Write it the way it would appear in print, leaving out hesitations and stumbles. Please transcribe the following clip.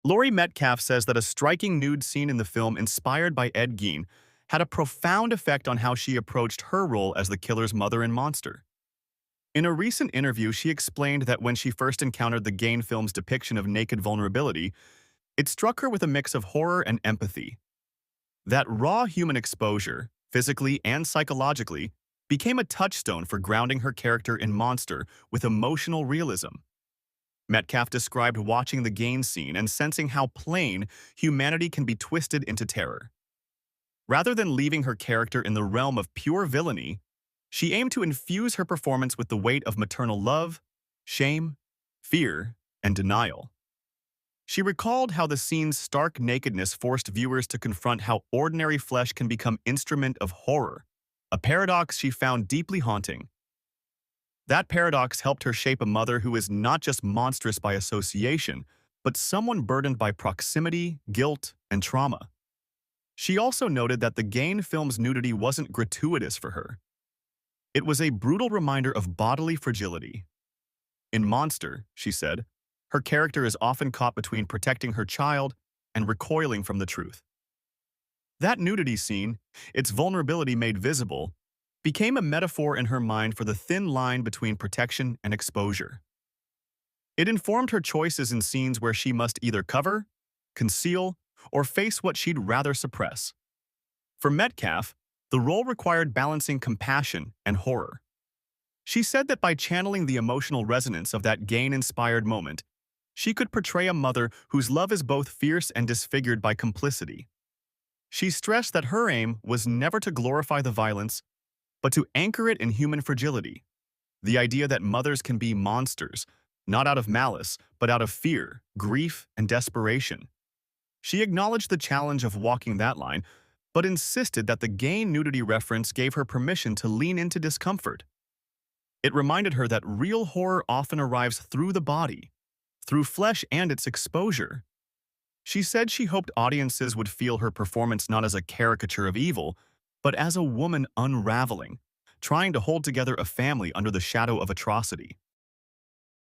Laurie Metcalf says that a striking nude scene in the film inspired by Ed Gein had a profound effect on how she approached her role as the killer's mother in Monster. In a recent interview, she explained that when she first encountered the Gein film's depiction of naked vulnerability, it struck her with a mix of horror and empathy. That raw human exposure, physically and psychologically, became a touchstone for grounding her character in Monster with emotional realism. Metcalf described watching the Gein scene and sensing how plain humanity can be twisted into terror. Rather than leaving her character in the realm of pure villainy, she aimed to infuse her performance with the weight of maternal love, shame, fear, and denial. She recalled how the scene's stark nakedness forced viewers to confront how ordinary flesh can become instrument of horror, a paradox she found deeply haunting. That paradox helped her shape a mother who is not just monstrous by association, but someone burdened by proximity, guilt, and trauma. She also noted that the Gein film's nudity wasn't gratuitous for her. It was a brutal reminder of bodily fragility. In Monster, she said, her character is often caught between protecting her child and recoiling from the truth. That nudity scene, its vulnerability made visible, became a metaphor in her mind for the thin line between protection and exposure. It informed her choices in scenes where she must either cover, conceal, or face what she'd rather suppress. For Metcalf, the role required balancing compassion and horror. She said that by channeling the emotional resonance of that Gein-inspired moment, she could portray a mother whose love is both fierce and disfigured by complicity. She stressed that her aim was never to glorify the violence, but to anchor it in human fragility, the idea that mothers can be monsters, not out of malice, but out of fear, grief, and desperation. She acknowledged the challenge of walking that line, but insisted that the Gein nudity reference gave her permission to lean into discomfort. It reminded her that real horror often arrives through the body, through flesh and its exposure. She said she hoped audiences would feel her performance not as a caricature of evil, but as a woman unraveling, trying to hold together a family under the shadow of atrocity.